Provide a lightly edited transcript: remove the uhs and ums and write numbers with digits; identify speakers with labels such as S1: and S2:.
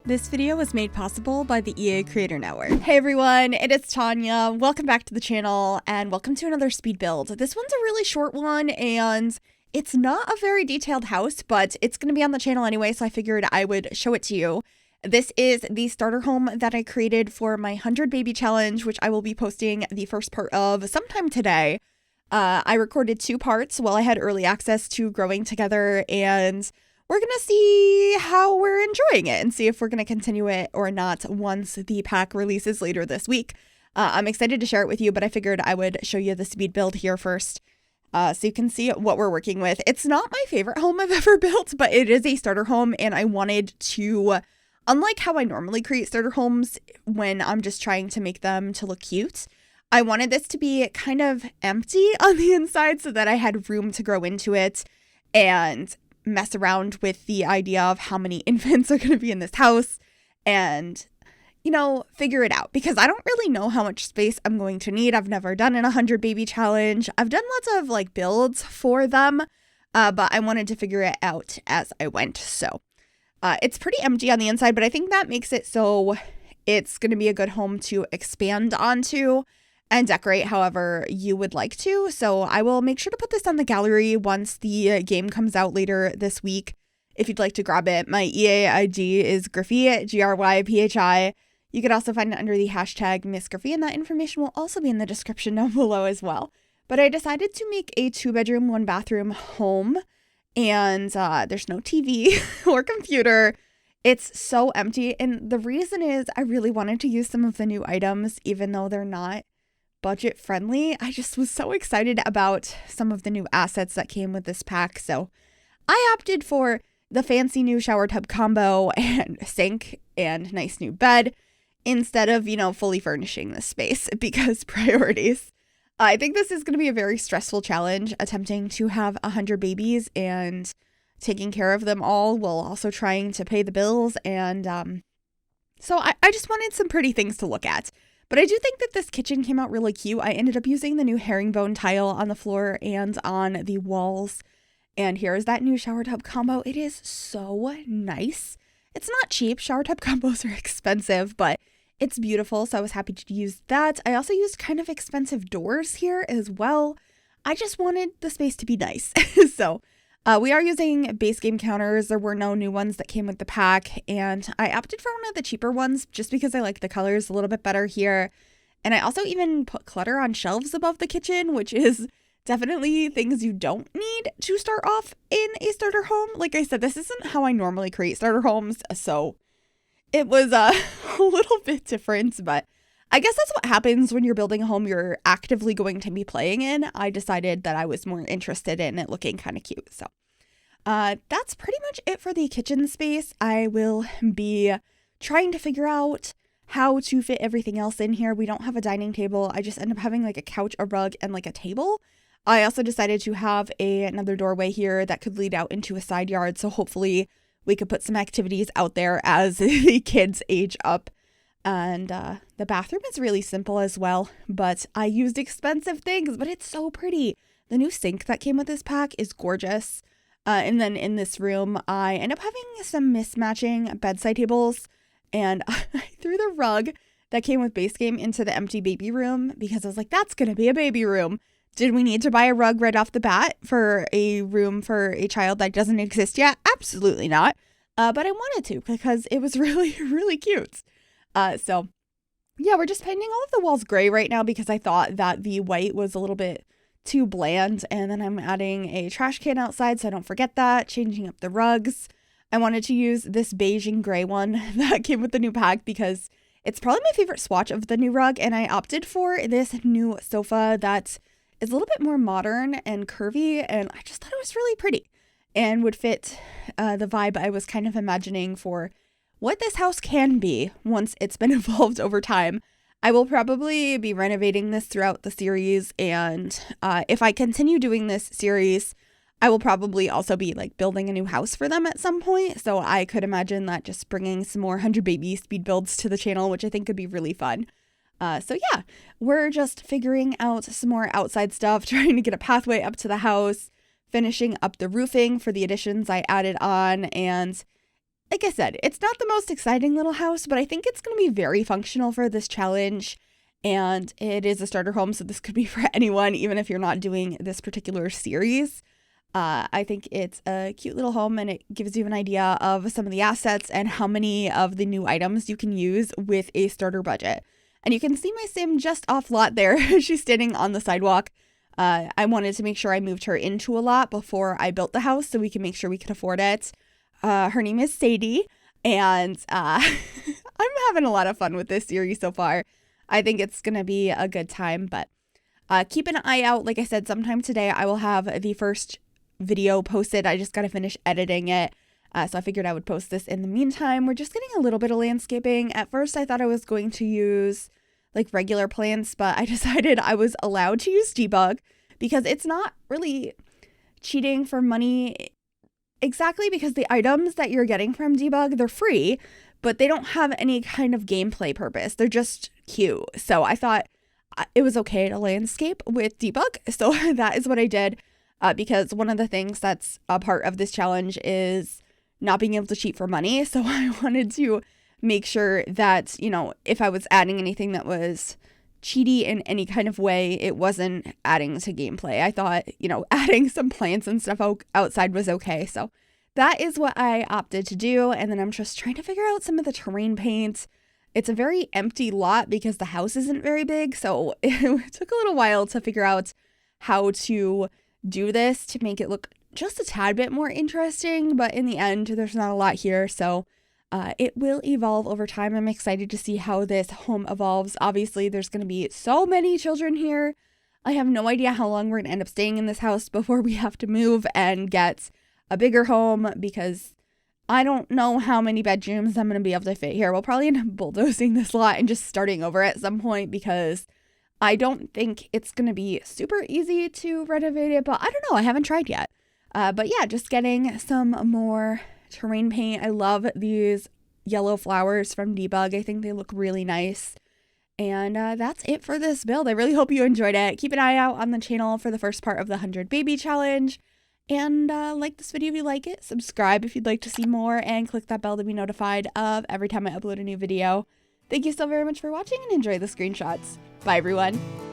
S1: This video was made possible by the EA Creator Network. Hey everyone, it is Tanya. Welcome back to the channel and welcome to another speed build. This one's a really short one and it's not a very detailed house, but it's going to be on the channel anyway, so I figured I would show it to you. This is the starter home that I created for my 100 baby challenge, which I will be posting the first part of sometime today. I recorded 2 parts while I had early access to Growing Together, and we're going to see how we're enjoying it and see if we're going to continue it or not once the pack releases later this week. I'm excited to share it with you, but I figured I would show you the speed build here first so you can see what we're working with. It's not my favorite home I've ever built, but it is a starter home, and I wanted to, unlike how I normally create starter homes when I'm just trying to make them to look cute, I wanted this to be kind of empty on the inside so that I had room to grow into it and mess around with the idea of how many infants are going to be in this house and, you know, figure it out, because I don't really know how much space I'm going to need. I've never done an 100 baby challenge. I've done lots of like builds for them, but I wanted to figure it out as I went. So it's pretty empty on the inside, but I think that makes it so it's going to be a good home to expand onto and decorate however you would like to. So I will make sure to put this on the gallery once the game comes out later this week. If you'd like to grab it, my EA ID is Gryphi, Gryphi. You could also find it under the hashtag MissGryphi, and that information will also be in the description down below as well. But I decided to make a 2-bedroom, 1-bathroom home, and there's no TV or computer. It's so empty, and the reason is I really wanted to use some of the new items, even though they're not budget friendly. I just was so excited about some of the new assets that came with this pack. So I opted for the fancy new shower tub combo and sink and nice new bed instead of, you know, fully furnishing this space because priorities. I think this is going to be a very stressful challenge, attempting to have 100 babies and taking care of them all while also trying to pay the bills. And so I just wanted some pretty things to look at. But I do think that this kitchen came out really cute. I ended up using the new herringbone tile on the floor and on the walls. And here's that new shower tub combo. It is so nice. It's not cheap. Shower tub combos are expensive, but it's beautiful. So I was happy to use that. I also used kind of expensive doors here as well. I just wanted the space to be nice. So we are using base game counters. There were no new ones that came with the pack, and I opted for one of the cheaper ones just because I like the colors a little bit better here. And I also even put clutter on shelves above the kitchen, which is definitely things you don't need to start off in a starter home. Like I said, this isn't how I normally create starter homes, so it was a little bit different, but I guess that's what happens when you're building a home you're actively going to be playing in. I decided that I was more interested in it looking kind of cute. So that's pretty much it for the kitchen space. I will be trying to figure out how to fit everything else in here. We don't have a dining table. I just end up having like a couch, a rug, and like a table. I also decided to have another doorway here that could lead out into a side yard. So hopefully we could put some activities out there as the kids age up. And the bathroom is really simple as well, but I used expensive things, but it's so pretty. The new sink that came with this pack is gorgeous. And then in this room, I end up having some mismatching bedside tables, and I threw the rug that came with base game into the empty baby room because I was like, that's going to be a baby room. Did we need to buy a rug right off the bat for a room for a child that doesn't exist yet? Absolutely not. But I wanted to because it was really, really cute. So yeah, we're just painting all of the walls gray right now because I thought that the white was a little bit too bland. And then I'm adding a trash can outside so I don't forget that, changing up the rugs. I wanted to use this beige and gray one that came with the new pack because it's probably my favorite swatch of the new rug. And I opted for this new sofa that is a little bit more modern and curvy. And I just thought it was really pretty and would fit the vibe I was kind of imagining for what this house can be once it's been evolved over time. I will probably be renovating this throughout the series, and if I continue doing this series, I will probably also be like building a new house for them at some point. So I could imagine that just bringing some more 100 baby speed builds to the channel, which I think could be really fun. So yeah, we're just figuring out some more outside stuff, trying to get a pathway up to the house, finishing up the roofing for the additions I added on, and like I said, it's not the most exciting little house, but I think it's going to be very functional for this challenge. And it is a starter home, so this could be for anyone, even if you're not doing this particular series. I think it's a cute little home, and it gives you an idea of some of the assets and how many of the new items you can use with a starter budget. And you can see my sim just off lot there. She's standing on the sidewalk. I wanted to make sure I moved her into a lot before I built the house so we can make sure we could afford it. Her name is Sadie, and I'm having a lot of fun with this series so far. I think it's going to be a good time, but keep an eye out. Like I said, sometime today I will have the first video posted. I just got to finish editing it. So I figured I would post this in the meantime. We're just getting a little bit of landscaping. At first I thought I was going to use like regular plants, but I decided I was allowed to use debug because it's not really cheating for money exactly, because the items that you're getting from debug, they're free, but they don't have any kind of gameplay purpose. They're just cute. So I thought it was okay to landscape with debug. So that is what I did, because one of the things that's a part of this challenge is not being able to cheat for money. So I wanted to make sure that, you know, if I was adding anything that was cheaty in any kind of way, it wasn't adding to gameplay. I thought, you know, adding some plants and stuff outside was okay. So that is what I opted to do. And then I'm just trying to figure out some of the terrain paint. It's a very empty lot because the house isn't very big. So it took a little while to figure out how to do this to make it look just a tad bit more interesting. But in the end, there's not a lot here. So it will evolve over time. I'm excited to see how this home evolves. Obviously, there's going to be so many children here. I have no idea how long we're going to end up staying in this house before we have to move and get a bigger home, because I don't know how many bedrooms I'm going to be able to fit here. We'll probably end up bulldozing this lot and just starting over at some point, because I don't think it's going to be super easy to renovate it, but I don't know. I haven't tried yet. But yeah, just getting some more terrain paint. I love these yellow flowers from debug. I think they look really nice. And that's it for this build. I really hope you enjoyed it. Keep an eye out on the channel for the first part of the 100 baby challenge. And like this video if you like it. Subscribe if you'd like to see more. And click that bell to be notified of every time I upload a new video. Thank you so very much for watching, and enjoy the screenshots. Bye, everyone.